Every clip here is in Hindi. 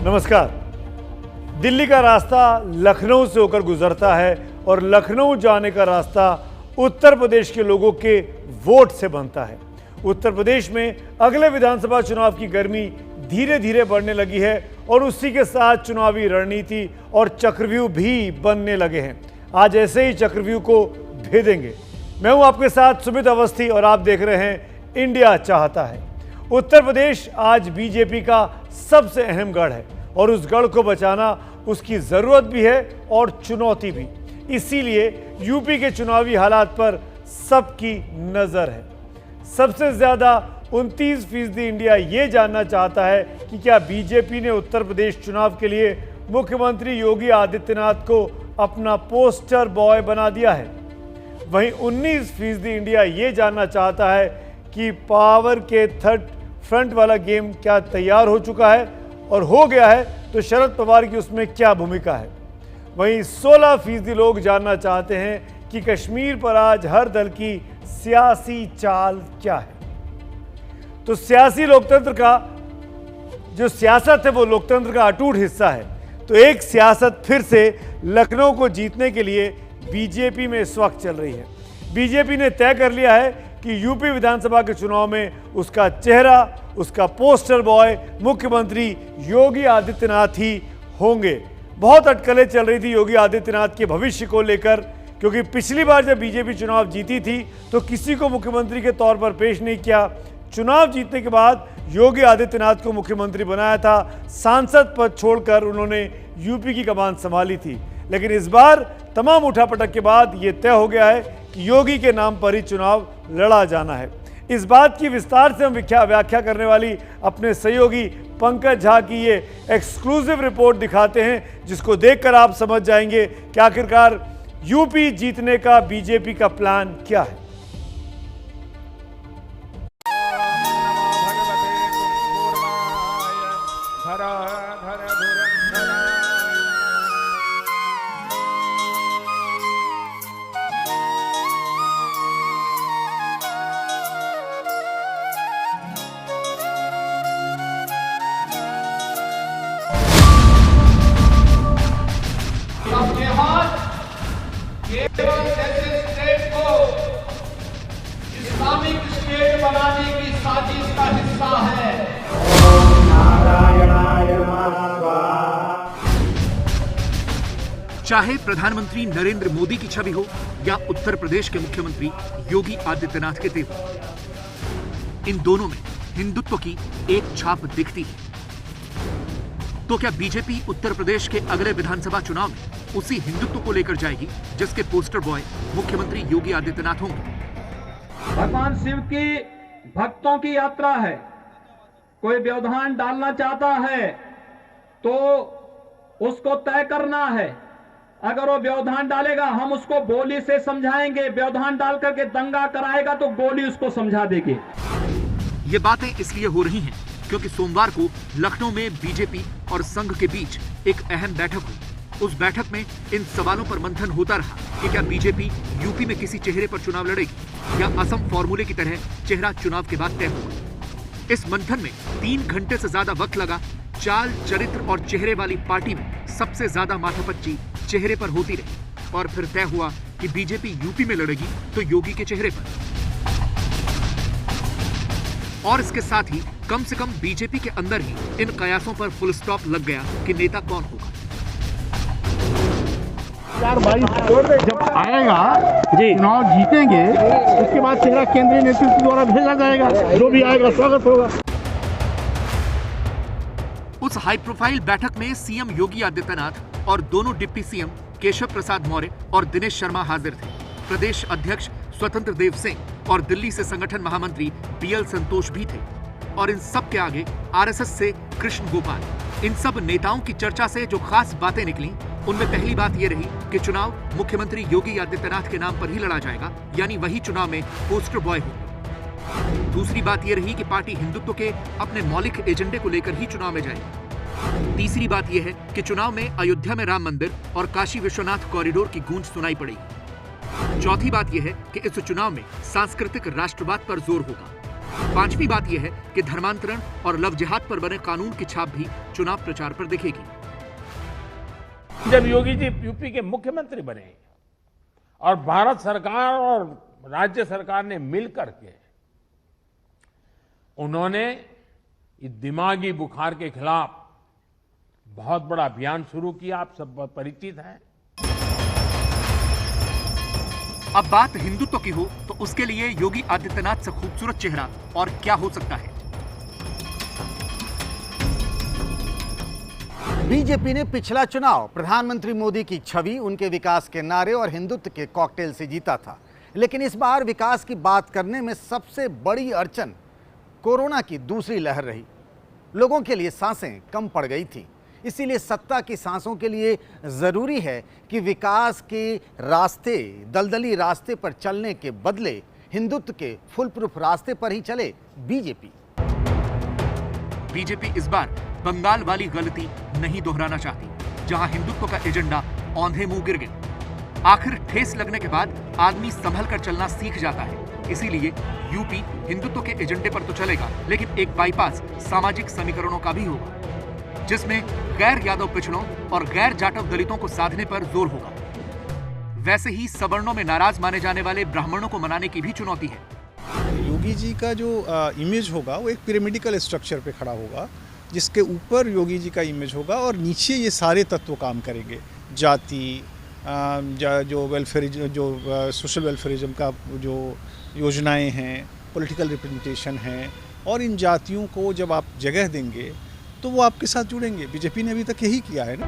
नमस्कार। दिल्ली का रास्ता लखनऊ से होकर गुजरता है और लखनऊ जाने का रास्ता उत्तर प्रदेश के लोगों के वोट से बनता है। उत्तर प्रदेश में अगले विधानसभा चुनाव की गर्मी धीरे धीरे बढ़ने लगी है और उसी के साथ चुनावी रणनीति और चक्रव्यूह भी बनने लगे हैं। आज ऐसे ही चक्रव्यूह को भेदेंगे। मैं हूं आपके साथ सुमित अवस्थी और आप देख रहे हैं इंडिया चाहता है। उत्तर प्रदेश आज बीजेपी का सबसे अहम गढ़ है और उस गढ़ को बचाना उसकी जरूरत भी है और चुनौती भी। इसीलिए यूपी के चुनावी हालात पर सबकी नजर है। सबसे ज्यादा 29% इंडिया ये जानना चाहता है कि क्या बीजेपी ने उत्तर प्रदेश चुनाव के लिए मुख्यमंत्री योगी आदित्यनाथ को अपना पोस्टर बॉय बना दिया है। वहीं 19% इंडिया ये जानना चाहता है कि पावर के थर्ड फ्रंट वाला गेम क्या तैयार हो चुका है और हो गया है तो शरद पवार की उसमें क्या भूमिका है। वहीं 16% लोग जानना चाहते हैं कि कश्मीर पर आज हर दल की सियासी चाल क्या है। तो सियासी लोकतंत्र का जो सियासत है वो लोकतंत्र का अटूट हिस्सा है। तो एक सियासत फिर से लखनऊ को जीतने के लिए बीजेपी में इस वक्त चल रही है। बीजेपी ने तय कर लिया है कि यूपी विधानसभा के चुनाव में उसका चेहरा, उसका पोस्टर बॉय मुख्यमंत्री योगी आदित्यनाथ ही होंगे। बहुत अटकलें चल रही थी योगी आदित्यनाथ के भविष्य को लेकर, क्योंकि पिछली बार जब बीजेपी चुनाव जीती थी तो किसी को मुख्यमंत्री के तौर पर पेश नहीं किया। चुनाव जीतने के बाद योगी आदित्यनाथ को मुख्यमंत्री बनाया था। सांसद पद छोड़कर उन्होंने यूपी की कमान संभाली थी। लेकिन इस बार तमाम उठापटक के बाद यह तय हो गया है कि योगी के नाम पर ही चुनाव लड़ा जाना है। इस बात की विस्तार से हम व्याख्या करने वाली अपने सहयोगी पंकज झा की ये एक्सक्लूसिव रिपोर्ट दिखाते हैं, जिसको देखकर आप समझ जाएंगे कि आखिरकार यूपी जीतने का बीजेपी का प्लान क्या है। केवल ऐसे स्टेट को इस्लामिक स्टेट बनाने की साजिश का हिस्सा है। चाहे प्रधानमंत्री नरेंद्र मोदी की छवि हो या उत्तर प्रदेश के मुख्यमंत्री योगी आदित्यनाथ के तेवर, इन दोनों में हिंदुत्व की एक छाप दिखती है। तो क्या बीजेपी उत्तर प्रदेश के अगले विधानसभा चुनाव में उसी हिंदुत्व को लेकर जाएगी जिसके पोस्टर बॉय मुख्यमंत्री योगी आदित्यनाथ होंगे? भगवान शिव की भक्तों की यात्रा है। कोई व्यवधान डालना चाहता है तो उसको तय करना है। अगर वो व्यवधान डालेगा हम उसको गोली से समझाएंगे, व्यवधान डाल करके दंगा कराएगा तो गोली उसको समझा देगी। ये बातें इसलिए हो रही हैं क्योंकि सोमवार को लखनऊ में बीजेपी और संघ के बीच एक अहम बैठक हुई। उस बैठक में इन सवालों पर मंथन होता रहा कि क्या बीजेपी यूपी में किसी चेहरे पर चुनाव लड़ेगी या असम फॉर्मूले की तरह चेहरा चुनाव के बाद तय होगा। इस मंथन में 3 घंटे से ज्यादा वक्त लगा। चाल, चरित्र और चेहरे वाली पार्टी में सबसे ज्यादा माथापच्ची चेहरे पर होती रही और फिर तय हुआ कि बीजेपी यूपी में लड़ेगी तो योगी के चेहरे पर। और इसके साथ ही कम से कम बीजेपी के अंदर ही इन कयासों पर फुल स्टॉप लग गया कि नेता कौन होगा। 2022 जब आएगा जी, चुनाव जीतेंगे, उसके बाद चेहरा केंद्रीय नेतृत्व द्वारा भेजा जाएगा। जो भी आएगा स्वागत होगा। उस हाई प्रोफाइल बैठक में सीएम योगी आदित्यनाथ और दोनों डिप्टी सीएम केशव प्रसाद मौर्य और दिनेश शर्मा हाजिर थे। प्रदेश अध्यक्ष स्वतंत्र देव सिंह और दिल्ली से संगठन महामंत्री बीएल संतोष भी थे और इन सब के आगे आरएसएस से कृष्ण गोपाल। इन सब नेताओं की चर्चा से जो खास बातें निकली उनमें पहली बात यह रही कि चुनाव मुख्यमंत्री योगी आदित्यनाथ के नाम पर ही लड़ा जाएगा, यानी वही चुनाव में पोस्टर बॉय होंगे। दूसरी बात यह रही कि पार्टी हिंदुत्व के अपने मौलिक एजेंडे को लेकर ही चुनाव में जाएगी। तीसरी बात यह है कि चुनाव में अयोध्या में राम मंदिर और काशी विश्वनाथ कॉरिडोर की गूंज सुनाई पड़ेगी। चौथी बात यह है कि इस चुनाव में सांस्कृतिक राष्ट्रवाद पर जोर होगा। पांचवी बात यह है कि धर्मांतरण और लव जिहाद पर बने कानून की छाप भी चुनाव प्रचार पर दिखेगी। जब योगी जी यूपी के मुख्यमंत्री बने और भारत सरकार और राज्य सरकार ने मिलकर के उन्होंने इस दिमागी बुखार के खिलाफ बहुत बड़ा अभियान शुरू किया, आप सब बहुत परिचित हैं। अब बात हिंदुत्व की हो तो उसके लिए योगी आदित्यनाथ से खूबसूरत चेहरा और क्या हो सकता है। बीजेपी ने पिछला चुनाव प्रधानमंत्री मोदी की छवि, उनके विकास के नारे और हिंदुत्व के कॉकटेल से जीता था, लेकिन इस बार विकास की बात करने में सबसे बड़ी अड़चन कोरोना की दूसरी लहर रही। लोगों के लिए सांसें कम पड़ गई थी, इसीलिए सत्ता की सांसों के लिए जरूरी है कि विकास के रास्ते, दलदली रास्ते पर चलने के बदले हिंदुत्व के फुल प्रूफ रास्ते पर ही चले बीजेपी इस बार बंगाल वाली गलती नहीं दोहराना चाहती, जहां हिंदुत्व का एजेंडा औंधे मुंह गिर गए। आखिर ठेस लगने के बाद आदमी संभल कर चलना सीख जाता है, इसीलिए यूपी हिंदुत्व के एजेंडे पर तो चलेगा, लेकिन एक बाईपास सामाजिक समीकरणों का भी होगा, जिसमें गैर यादव पिछड़ों और गैर जाटव दलितों को साधने पर जोर होगा। वैसे ही सवर्णों में नाराज माने जाने वाले ब्राह्मणों को मनाने की भी चुनौती है। योगी जी का जो इमेज होगा वो एक पिरामिडिकल स्ट्रक्चर पे खड़ा होगा, जिसके ऊपर योगी जी का इमेज होगा और नीचे ये सारे तत्व काम करेंगे। जाति, जो वेलफेयर, जो सोशल वेलफेयरिज्म का जो योजनाएं हैं, पॉलिटिकल रिप्रेजेंटेशन है, और इन जातियों को जब आप जगह देंगे तो वो आपके साथ जुड़ेंगे। बीजेपी ने अभी तक यही किया है ना।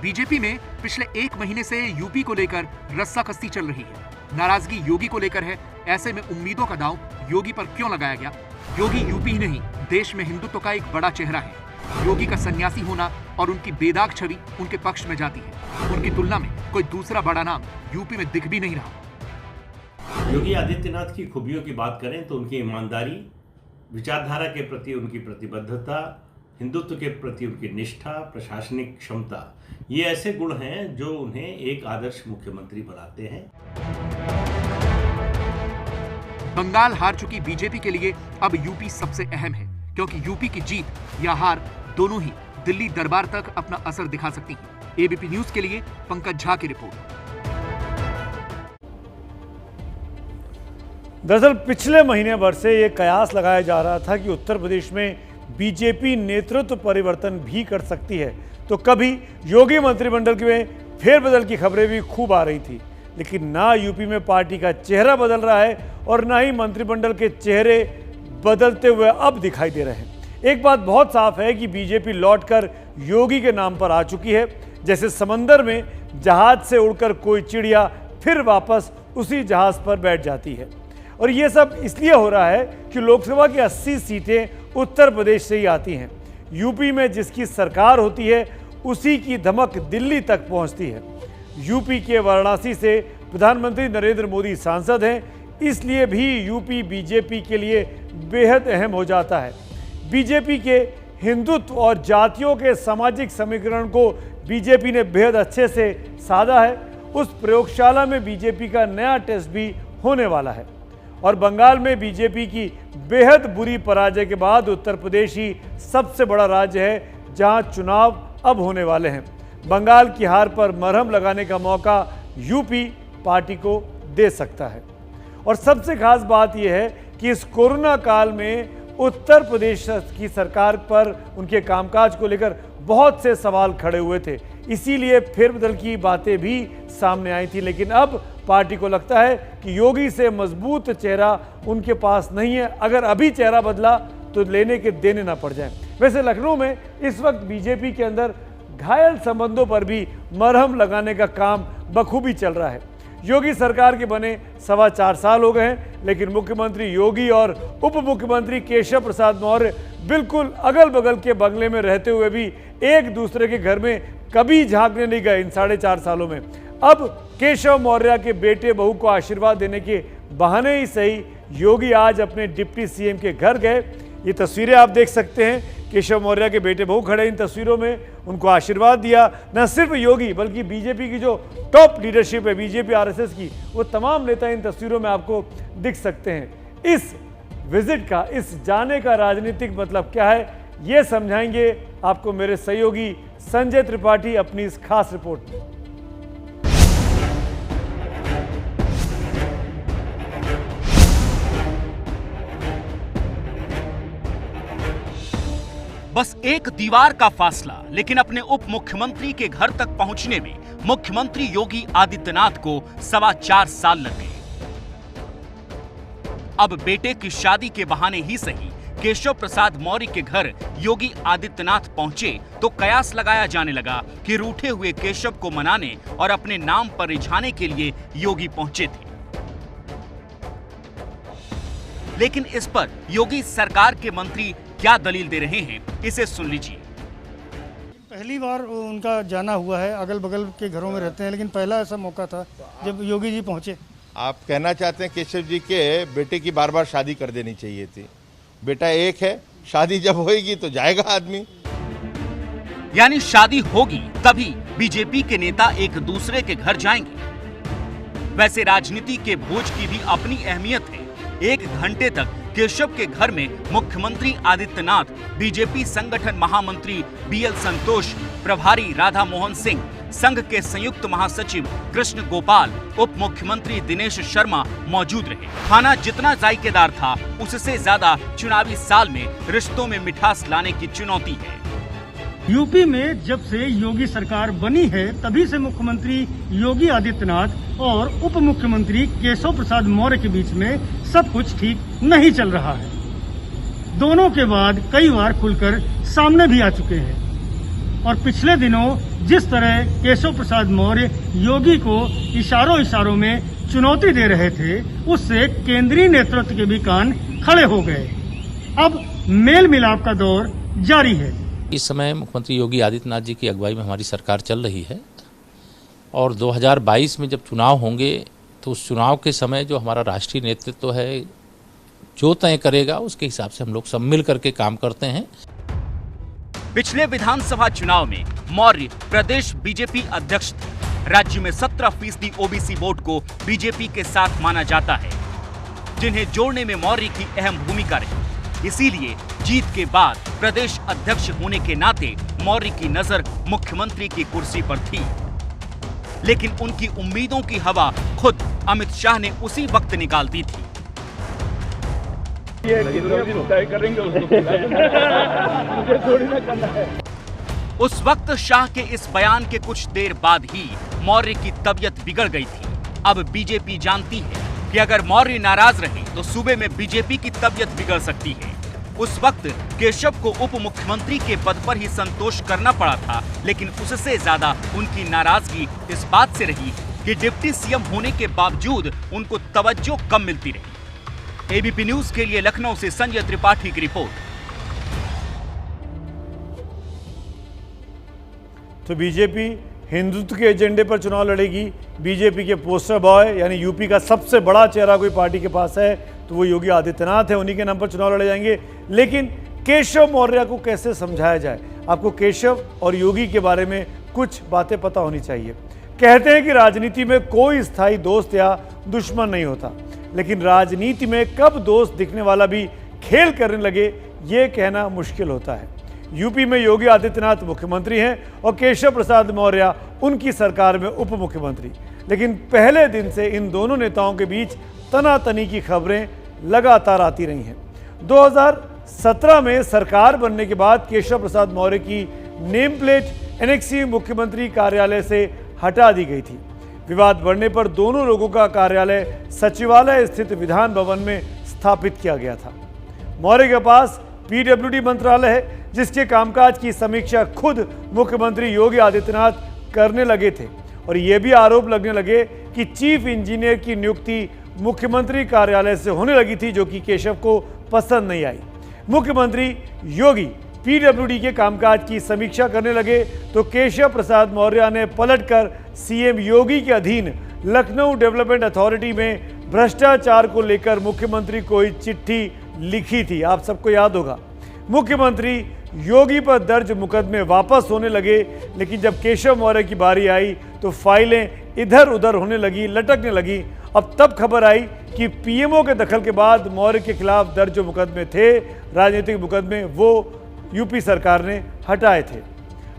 बीजेपी में पिछले एक महीने से यूपी को लेकर रस्साकस्सी चल रही है। नाराजगी योगी को लेकर है, ऐसे में उम्मीदों का दांव योगी पर क्यों लगाया गया? योगी यूपी ही नहीं, देश में हिंदुत्व का एक बड़ा चेहरा है। योगी का सन्यासी होना और उनकी बेदाग छवि उनके पक्ष में जाती है। उनकी तुलना में कोई दूसरा बड़ा नाम यूपी में दिख भी नहीं रहा। योगी आदित्यनाथ की खूबियों की बात करें तो उनकी ईमानदारी, विचारधारा के प्रति उनकी प्रतिबद्धता, हिंदुत्व के प्रति उनकी निष्ठा, प्रशासनिक क्षमता, ये ऐसे गुण हैं जो उन्हें एक आदर्श मुख्यमंत्री बनाते हैं। बंगाल हार चुकी बीजेपी के लिए अब यूपी सबसे अहम है, क्योंकि यूपी की जीत या हार दोनों ही दिल्ली दरबार तक अपना असर दिखा सकती हैं। एबीपी न्यूज के लिए पंकज झा की रिपोर्ट। दरअसल पिछले महीने भर से ये कयास लगाया जा रहा था कि उत्तर प्रदेश में बीजेपी नेतृत्व परिवर्तन भी कर सकती है, तो कभी योगी मंत्रिमंडल में फेरबदल की खबरें भी खूब आ रही थी, लेकिन ना यूपी में पार्टी का चेहरा बदल रहा है और ना ही मंत्रिमंडल के चेहरे बदलते हुए अब दिखाई दे रहे हैं। एक बात बहुत साफ है कि बीजेपी लौटकर योगी के नाम पर आ चुकी है। जैसे समंदर में जहाज से उड़कर कोई चिड़िया फिर वापस उसी जहाज पर बैठ जाती है, और ये सब इसलिए हो रहा है कि लोकसभा की 80 सीटें उत्तर प्रदेश से ही आती हैं। यूपी में जिसकी सरकार होती है उसी की धमक दिल्ली तक पहुंचती है। यूपी के वाराणसी से प्रधानमंत्री नरेंद्र मोदी सांसद हैं, इसलिए भी यूपी बीजेपी के लिए बेहद अहम हो जाता है। बीजेपी के हिंदुत्व और जातियों के सामाजिक समीकरण को बीजेपी ने बेहद अच्छे से साधा है। उस प्रयोगशाला में बीजेपी का नया टेस्ट भी होने वाला है, और बंगाल में बीजेपी की बेहद बुरी पराजय के बाद उत्तर प्रदेश ही सबसे बड़ा राज्य है जहां चुनाव अब होने वाले हैं। बंगाल की हार पर मरहम लगाने का मौका यूपी पार्टी को दे सकता है। और सबसे खास बात यह है कि इस कोरोना काल में उत्तर प्रदेश की सरकार पर, उनके कामकाज को लेकर बहुत से सवाल खड़े हुए थे, इसीलिए फेरबदल की बातें भी सामने आई थी। लेकिन अब पार्टी को लगता है कि योगी से मजबूत चेहरा उनके पास नहीं है। अगर अभी चेहरा बदला तो लेने के देने ना पड़ जाए। वैसे लखनऊ में इस वक्त बीजेपी के अंदर घायल संबंधों पर भी मरहम लगाने का काम बखूबी चल रहा है। योगी सरकार के बने 4.25 साल हो गए हैं, लेकिन मुख्यमंत्री योगी और उप मुख्यमंत्री केशव प्रसाद मौर्य बिल्कुल अगल बगल के बंगले में रहते हुए भी एक दूसरे के घर में कभी झांकने नहीं गए इन 4.5 सालों में। अब केशव मौर्य के बेटे बहू को आशीर्वाद देने के बहाने ही सही योगी आज अपने डिप्टी सीएम के घर गए। ये तस्वीरें आप देख सकते हैं, केशव मौर्य के बेटे बहू खड़े इन तस्वीरों में, उनको आशीर्वाद दिया। न सिर्फ योगी बल्कि बीजेपी की जो टॉप लीडरशिप है बीजेपी आरएसएस की, वो तमाम नेता इन तस्वीरों में आपको दिख सकते हैं। इस विजिट का, इस जाने का राजनीतिक मतलब क्या है, ये समझाएंगे आपको मेरे सहयोगी संजय त्रिपाठी अपनी इस खास रिपोर्ट में। बस एक दीवार का फासला, लेकिन अपने उप मुख्यमंत्री के घर तक पहुंचने में मुख्यमंत्री योगी आदित्यनाथ को 4.25 साल लग गए। अब बेटे की शादी के बहाने ही सही केशव प्रसाद मौर्य के घर योगी आदित्यनाथ पहुंचे तो कयास लगाया जाने लगा कि रूठे हुए केशव को मनाने और अपने नाम पर रिझाने के लिए योगी पहुंचे थे। लेकिन इस पर योगी सरकार के मंत्री क्या दलील दे रहे हैं, इसे सुन लीजिए। पहली बार उनका जाना हुआ है, अगल बगल के घरों में रहते हैं, लेकिन पहला ऐसा मौका था जब योगी जी पहुंचे। आप कहना चाहते हैं केशव जी के बेटे की बार बार शादी कर देनी चाहिए थी। बेटा एक है, शादी जब होगी तो जाएगा आदमी। यानी शादी होगी तभी बीजेपी के नेता एक दूसरे के घर जाएंगे। वैसे राजनीति के भोज की भी अपनी अहमियत है। 1 घंटे तक केशव के घर में मुख्यमंत्री आदित्यनाथ, बीजेपी संगठन महामंत्री बीएल संतोष, प्रभारी राधा मोहन सिंह, संघ के संयुक्त महासचिव कृष्ण गोपाल, उप मुख्यमंत्री दिनेश शर्मा मौजूद रहे। खाना जितना जायकेदार था उससे ज्यादा चुनावी साल में रिश्तों में मिठास लाने की चुनौती है। यूपी में जब से योगी सरकार बनी है तभी से मुख्यमंत्री योगी आदित्यनाथ और उप मुख्यमंत्री केशव प्रसाद मौर्य के बीच में सब कुछ ठीक नहीं चल रहा है। दोनों के बाद कई बार खुलकर सामने भी आ चुके हैं और पिछले दिनों जिस तरह केशव प्रसाद मौर्य योगी को इशारों में चुनौती दे रहे थे, उससे केंद्रीय नेतृत्व के भी कान खड़े हो गए। अब मेल मिलाप का दौर जारी है। इस समय मुख्यमंत्री योगी आदित्यनाथ जी की अगुवाई में हमारी सरकार चल रही है और 2022 में जब चुनाव होंगे तो उस चुनाव के समय जो हमारा राष्ट्रीय नेतृत्व है जो तय करेगा उसके हिसाब से हम लोग सब मिल करके काम करते हैं। पिछले विधानसभा चुनाव में मौर्य प्रदेश बीजेपी अध्यक्ष थे। राज्य में 17% ओबीसी वोट को बीजेपी के साथ माना जाता है, जिन्हें जोड़ने में मौर्य की अहम भूमिका रही। इसीलिए जीत के बाद प्रदेश अध्यक्ष होने के नाते मौर्य की नजर मुख्यमंत्री की कुर्सी पर थी। लेकिन उनकी उम्मीदों की हवा खुद अमित शाह ने उसी वक्त निकाल दी थी। उस वक्त शाह के इस बयान के कुछ देर बाद ही मौर्य की तबीयत बिगड़ गई थी। अब बीजेपी जानती है कि अगर मौर्य नाराज रहे तो सूबे में बीजेपी की तबीयत बिगड़ सकती है। उस वक्त केशव को उप मुख्यमंत्री के पद पर ही संतोष करना पड़ा था, लेकिन उससे ज्यादा उनकी नाराजगी इस बात से रही कि डिप्टी सीएम होने के बावजूद उनको तवज्जो कम मिलती रही। एबीपी न्यूज के लिए लखनऊ से संजय त्रिपाठी की रिपोर्ट। तो बीजेपी हिंदुत्व के एजेंडे पर चुनाव लड़ेगी। बीजेपी के पोस्टर बॉय यानी यूपी का सबसे बड़ा चेहरा कोई पार्टी के पास है तो वो योगी आदित्यनाथ है, उन्हीं के नाम पर चुनाव लड़े जाएंगे। लेकिन केशव मौर्य को कैसे समझाया जाए? आपको केशव और योगी के बारे में कुछ बातें पता होनी चाहिए। कहते हैं कि राजनीति में कोई स्थायी दोस्त या दुश्मन नहीं होता, लेकिन राजनीति में कब दोस्त दिखने वाला भी खेल करने लगे ये कहना मुश्किल होता है। यूपी में योगी आदित्यनाथ मुख्यमंत्री हैं और केशव प्रसाद मौर्य उनकी सरकार में उप मुख्यमंत्री। लेकिन पहले दिन से इन दोनों नेताओं के बीच तनातनी की खबरें लगातार आती रही हैं। 2017 में सरकार बनने के बाद केशव प्रसाद मौर्य की नेम प्लेट एनेक्सी मुख्यमंत्री कार्यालय से हटा दी गई थी। विवाद बढ़ने पर दोनों लोगों का कार्यालय सचिवालय स्थित विधान भवन में स्थापित किया गया था। मौर्य के पास पीडब्ल्यूडी मंत्रालय है जिसके कामकाज की समीक्षा खुद मुख्यमंत्री योगी आदित्यनाथ करने लगे थे और ये भी आरोप लगने लगे कि चीफ इंजीनियर की नियुक्ति मुख्यमंत्री कार्यालय से होने लगी थी, जो कि केशव को पसंद नहीं आई। मुख्यमंत्री योगी पीडब्ल्यूडी के कामकाज की समीक्षा करने लगे तो केशव प्रसाद मौर्य ने पलटकर सीएम योगी के अधीन लखनऊ डेवलपमेंट अथॉरिटी में भ्रष्टाचार को लेकर मुख्यमंत्री को चिट्ठी लिखी थी। आप सबको याद होगा। मुख्यमंत्री योगी पर दर्ज मुकदमे वापस होने लगे, लेकिन जब केशव मौर्य की बारी आई तो फाइलें इधर उधर होने लगी, लटकने लगी अब तब खबर आई कि पीएमओ के दखल के बाद मौर्य के खिलाफ दर्ज जो मुकदमे थे, राजनीतिक मुकदमे, वो यूपी सरकार ने हटाए थे।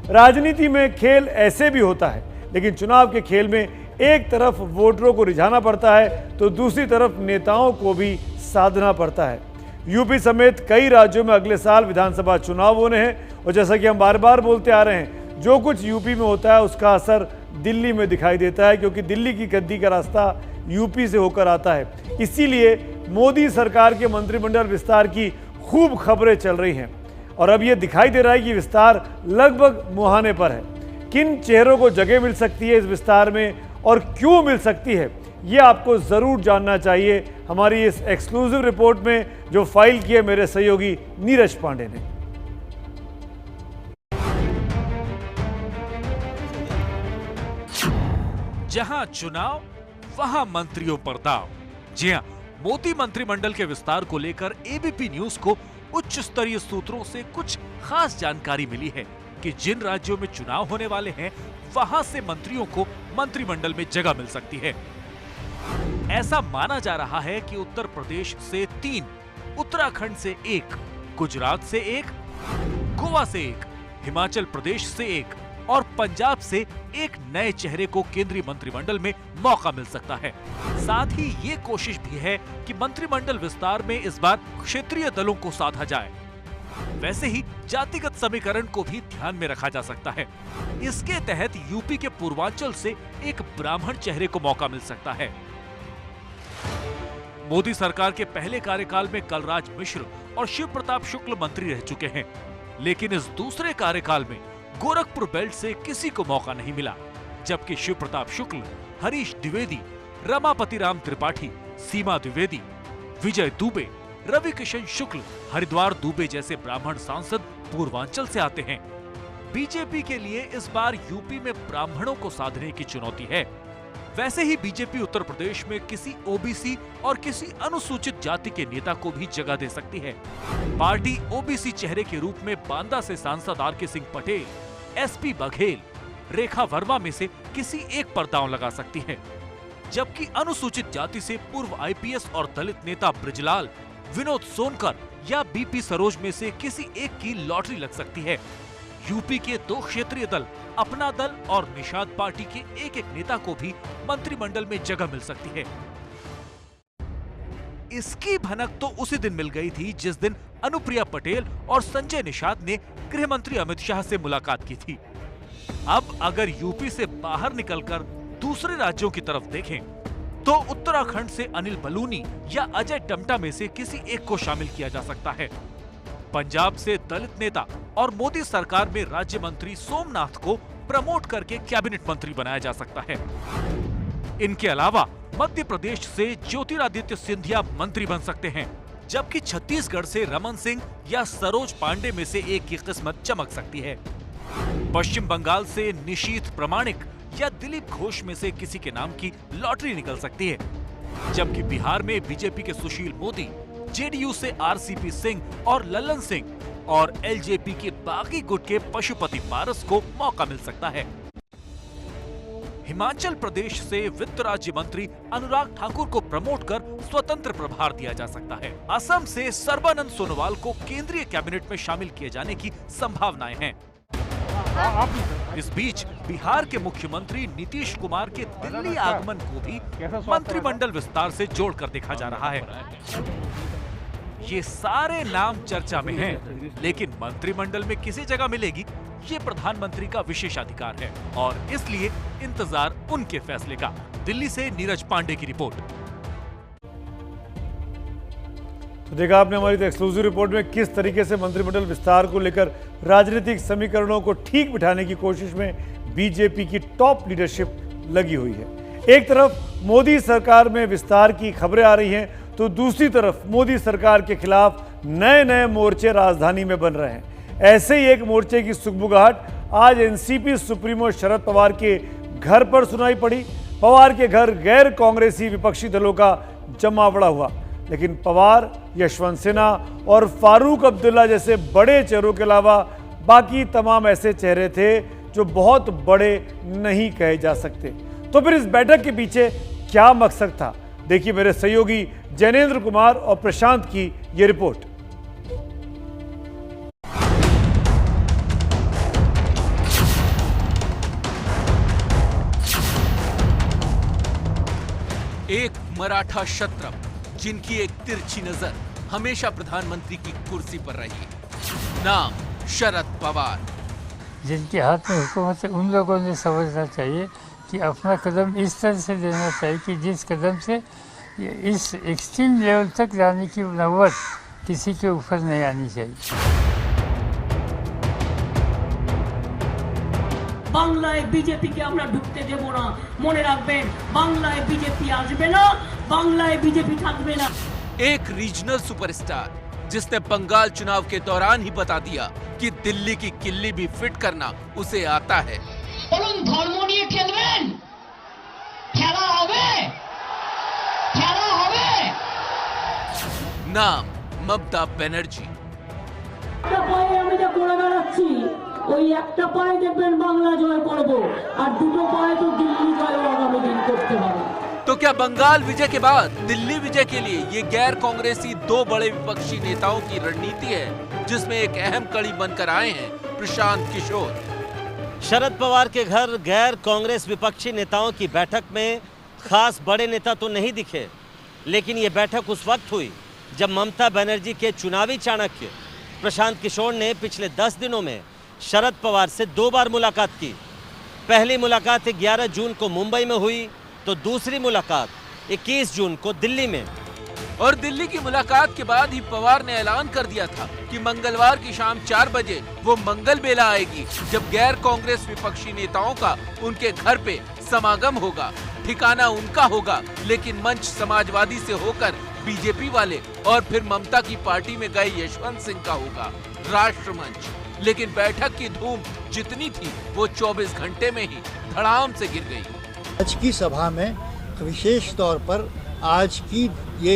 राजनीति में खेल ऐसे भी होता है, लेकिन चुनाव के खेल में एक तरफ वोटरों को रिझाना पड़ता है तो दूसरी तरफ नेताओं को भी साधना पड़ता है। यूपी समेत कई राज्यों में अगले साल विधानसभा चुनाव होने हैं और जैसा कि हम बार बार बोलते आ रहे हैं, जो कुछ यूपी में होता है उसका असर दिल्ली में दिखाई देता है, क्योंकि दिल्ली की गद्दी का रास्ता यूपी से होकर आता है। इसीलिए मोदी सरकार के मंत्रिमंडल विस्तार की खूब खबरें चल रही हैं और अब यह दिखाई दे रहा है कि विस्तार लगभग मुहाने पर है। किन चेहरों को जगह मिल सकती है इस विस्तार में और क्यों मिल सकती है, ये आपको ज़रूर जानना चाहिए। हमारी इस एक्सक्लूसिव रिपोर्ट में जो फाइल की है मेरे सहयोगी नीरज पांडे ने। जहां चुनाव वहां मंत्रियों पर दाव। जी हां, मोदी मंत्रिमंडल के विस्तार को लेकर एबीपी न्यूज को उच्च स्तरीय सूत्रों से कुछ खास जानकारी मिली है कि जिन राज्यों में चुनाव होने वाले हैं वहां से मंत्रियों को मंत्रिमंडल में जगह मिल सकती है। ऐसा माना जा रहा है कि उत्तर प्रदेश से 3, उत्तराखंड से 1, गुजरात से 1, गोवा से 1, हिमाचल प्रदेश से 1 और पंजाब से 1 नए चेहरे को केंद्रीय मंत्रिमंडल में मौका मिल सकता है। साथ ही ये कोशिश भी है कि मंत्रिमंडल विस्तार में इस बार क्षेत्रीय दलों को साधा जाए। वैसे ही जातिगत समीकरण को भी ध्यान में रखा जा सकता है। इसके तहत यूपी के पूर्वांचल से एक ब्राह्मण चेहरे को मौका मिल सकता है। मोदी सरकार के पहले कार्यकाल में कलराज मिश्र और शिव प्रताप शुक्ल मंत्री रह चुके हैं, लेकिन इस दूसरे कार्यकाल में गोरखपुर बेल्ट से किसी को मौका नहीं मिला, जबकि शिव प्रताप शुक्ल, हरीश द्विवेदी, रमापति राम त्रिपाठी, सीमा द्विवेदी, विजय दुबे, रवि किशन शुक्ल, हरिद्वार दुबे जैसे ब्राह्मण सांसद पूर्वांचल से आते हैं। बीजेपी के लिए इस बार यूपी में ब्राह्मणों को साधने की चुनौती है। वैसे ही बीजेपी उत्तर प्रदेश में किसी ओबीसी और किसी अनुसूचित जाति के नेता को भी जगह दे सकती है। पार्टी ओबीसी चेहरे के रूप में बांदा से सांसद आर के सिंह पटेल, एसपी बघेल, रेखा वर्मा में से किसी एक पर दांव लगा सकती है, जबकि अनुसूचित जाति से पूर्व आईपीएस और दलित नेता ब्रिजलाल, विनोद सोनकर या बीपी सरोज में से किसी एक की लॉटरी लग सकती है। यूपी के 2 क्षेत्रीय दल, अपना दल और निषाद पार्टी के एक नेता को भी मंत्रिमंडल में जगह मिल सकती है। इसकी भनक तो उसी दिन मिल गई थी जिस दिन अनुप्रिया पटेल और संजय निषाद ने गृह मंत्री अमित शाह से मुलाकात की थी। अब अगर यूपी से बाहर निकलकर दूसरे राज्यों की तरफ देखें तो उत्तराखंड से अनिल बलूनी या अजय टम्टा में से किसी एक को शामिल किया जा सकता है। पंजाब से दलित नेता और मोदी सरकार में राज्य मंत्री सोमनाथ को प्रमोट करके कैबिनेट मंत्री बनाया जा सकता है। इनके अलावा मध्य प्रदेश से ज्योतिरादित्य सिंधिया मंत्री बन सकते हैं, जबकि छत्तीसगढ़ से रमन सिंह या सरोज पांडे में से एक की किस्मत चमक सकती है। पश्चिम बंगाल से निशीथ प्रमाणिक या दिलीप घोष में से किसी के नाम की लॉटरी निकल सकती है, जबकि बिहार में बीजेपी के सुशील मोदी, जेडीयू से आरसीपी सिंह और लल्लन सिंह और एलजेपी के बागी गुट के पशुपति पारस को मौका मिल सकता है। हिमाचल प्रदेश से वित्त राज्य मंत्री अनुराग ठाकुर को प्रमोट कर स्वतंत्र प्रभार दिया जा सकता है। असम से सर्बानंद सोनोवाल को केंद्रीय कैबिनेट में शामिल किए जाने की संभावनाएं हैं। इस बीच बिहार के मुख्यमंत्री नीतीश कुमार के दिल्ली आगमन को भी मंत्रिमंडल विस्तार से जोड़कर देखा जा रहा है। ये सारे नाम चर्चा में हैं, लेकिन मंत्रिमंडल में किसी जगह मिलेगी ये प्रधानमंत्री का विशेषाधिकार है और इसलिए इंतजार उनके फैसले का। दिल्ली से नीरज पांडे की रिपोर्ट। तो देखा आपने हमारी तो एक्सक्लूसिव रिपोर्ट में किस तरीके से मंत्रिमंडल विस्तार को लेकर राजनीतिक समीकरणों को ठीक बिठाने की कोशिश में बीजेपी की टॉप लीडरशिप लगी हुई है। एक तरफ मोदी सरकार में विस्तार की खबरें आ रही हैं तो दूसरी तरफ मोदी सरकार के खिलाफ नए नए मोर्चे राजधानी में बन रहे हैं। ऐसे ही एक मोर्चे की सुगबुगाहट आज एनसीपी सुप्रीमो शरद पवार के घर पर सुनाई पड़ी। पवार के घर गैर कांग्रेसी विपक्षी दलों का जमावड़ा हुआ, लेकिन पवार, यशवंत सिन्हा और फारूक अब्दुल्ला जैसे बड़े चेहरों के अलावा बाकी तमाम ऐसे चेहरे थे जो बहुत बड़े नहीं कहे जा सकते। तो फिर इस बैठक के पीछे क्या मकसद था? देखिए मेरे सहयोगी जैनेन्द्र कुमार और प्रशांत की ये रिपोर्ट। एक मराठा क्षत्रप जिनकी एक तिरछी नजर हमेशा प्रधानमंत्री की कुर्सी पर रही, नाम शरद पवार। जिनके हाथ में हुकूमत है उन लोगों ने समझना चाहिए कि अपना कदम इस तरह से देना चाहिए कि जिस कदम से इस एक्सट्रीम लेवल तक जाने की नौबत किसी के ऊपर नहीं आनी चाहिए। বাংলায় বিজেপিকে আমরা ঢুকতে দেব না, মনে রাখবেন বাংলায় বিজেপি আসবে না, বাংলায় বিজেপি থাকবে না। एक रीजनल सुपरस्टार जिसने बंगाल चुनाव के दौरान ही बता दिया कि दिल्ली की किल्ली भी फिट करना उसे आता है। বলুন ধর্ম নিয়ে খেলবেন, খেলা হবে, খেলা হবে। नाम ममता बनर्जी। একটা পায়ে আমি যা করে বেড়াচ্ছি, ওই একটা পায়ে দেখবেন বাংলা জয় করব, আর দুটো পায়ে তো দিল্লি জয় আগামী দিন করতে হবে। तो क्या बंगाल विजय के बाद दिल्ली विजय के लिए ये गैर कांग्रेसी दो बड़े विपक्षी नेताओं की रणनीति है, जिसमें एक अहम कड़ी बनकर आए हैं प्रशांत किशोर। शरद पवार के घर गैर कांग्रेस विपक्षी नेताओं की बैठक में खास बड़े नेता तो नहीं दिखे, लेकिन ये बैठक उस वक्त हुई जब ममता बनर्जी के चुनावी चाणक्य प्रशांत किशोर ने पिछले 10 दिनों में शरद पवार से 2 बार मुलाकात की। पहली मुलाकात 11 जून को मुंबई में हुई, तो दूसरी मुलाकात 21 जून को दिल्ली में। और दिल्ली की मुलाकात के बाद ही पवार ने ऐलान कर दिया था कि मंगलवार की शाम 4 बजे वो मंगल बेला आएगी, जब गैर कांग्रेस विपक्षी नेताओं का उनके घर पे समागम होगा। ठिकाना उनका होगा, लेकिन मंच समाजवादी से होकर बीजेपी वाले और फिर ममता की पार्टी में गए यशवंत सिंह का होगा, राष्ट्रमंच। लेकिन बैठक की धूम जितनी थी वो 24 घंटे में ही धड़ाम से गिर गई। आज की सभा में विशेष तौर पर आज की ये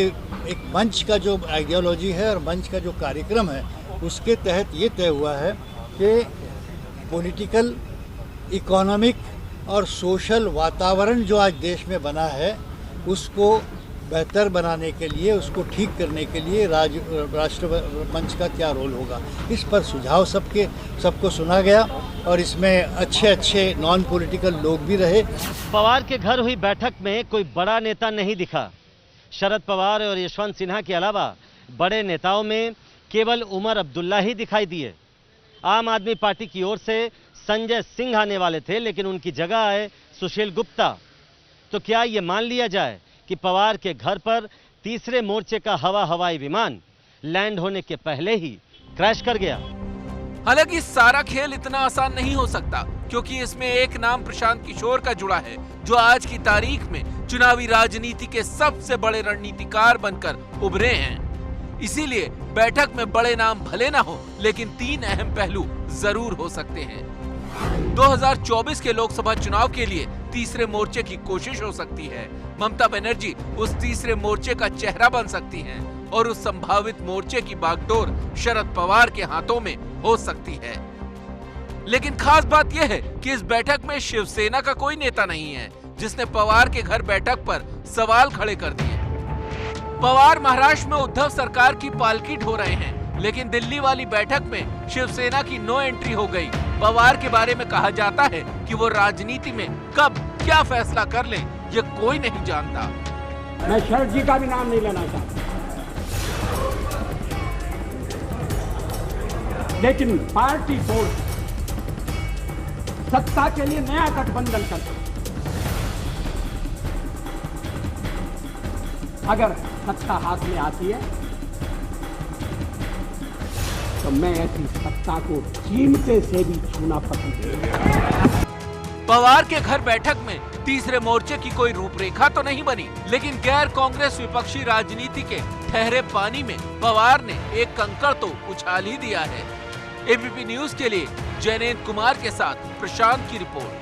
एक मंच का जो आइडियोलॉजी है और मंच का जो कार्यक्रम है, उसके तहत ये तय हुआ है कि पॉलिटिकल, इकोनॉमिक और सोशल वातावरण जो आज देश में बना है उसको बेहतर बनाने के लिए, उसको ठीक करने के लिए राष्ट्र मंच का क्या रोल होगा, इस पर सुझाव सबको सुना गया और इसमें अच्छे नॉन पॉलिटिकल लोग भी रहे। पवार के घर हुई बैठक में कोई बड़ा नेता नहीं दिखा। शरद पवार और यशवंत सिन्हा के अलावा बड़े नेताओं में केवल उमर अब्दुल्ला ही दिखाई दिए। आम आदमी पार्टी की ओर से संजय सिंह आने वाले थे, लेकिन उनकी जगह आए सुशील गुप्ता। तो क्या ये मान लिया जाए कि पवार के घर पर तीसरे मोर्चे का हवाई विमान लैंड होने के पहले ही क्रैश कर गया? हालांकि सारा खेल इतना आसान नहीं हो सकता, क्योंकि इसमें एक नाम प्रशांत किशोर का जुड़ा है, जो आज की तारीख में चुनावी राजनीति के सबसे बड़े रणनीतिकार बनकर उभरे हैं। इसीलिए बैठक में बड़े नाम भले ना हो, लेकिन 3 अहम पहलू जरूर हो सकते हैं। 2024 के लोकसभा चुनाव के लिए तीसरे मोर्चे की कोशिश हो सकती है। ममता बनर्जी उस तीसरे मोर्चे का चेहरा बन सकती हैं और उस संभावित मोर्चे की बागडोर शरद पवार के हाथों में हो सकती है। लेकिन खास बात यह है कि इस बैठक में शिवसेना का कोई नेता नहीं है, जिसने पवार के घर बैठक पर सवाल खड़े कर दिए। पवार महाराष्ट्र में उद्धव सरकार की पालकी ढो रहे हैं, लेकिन दिल्ली वाली बैठक में शिवसेना की नो एंट्री हो गई। पवार के बारे में kहा जाता है कि वो राजनीति में कब क्या फैसला कर ले ये कोई नहीं जानता। मैं शरद जी का भी नाम नहीं लेना चाहता, लेकिन पार्टी फोर्स सत्ता के लिए नया गठबंधन करता, अगर सत्ता हाथ में आती है तो मैं ऐसी सत्ता को चिमटे से भी छूना पसंद करूंगा। पवार के घर बैठक में तीसरे मोर्चे की कोई रूपरेखा तो नहीं बनी, लेकिन गैर कांग्रेस विपक्षी राजनीति के ठहरे पानी में पवार ने एक कंकड़ तो उछाल ही दिया है। एबीपी न्यूज के लिए जैनेन्द्र कुमार के साथ प्रशांत की रिपोर्ट।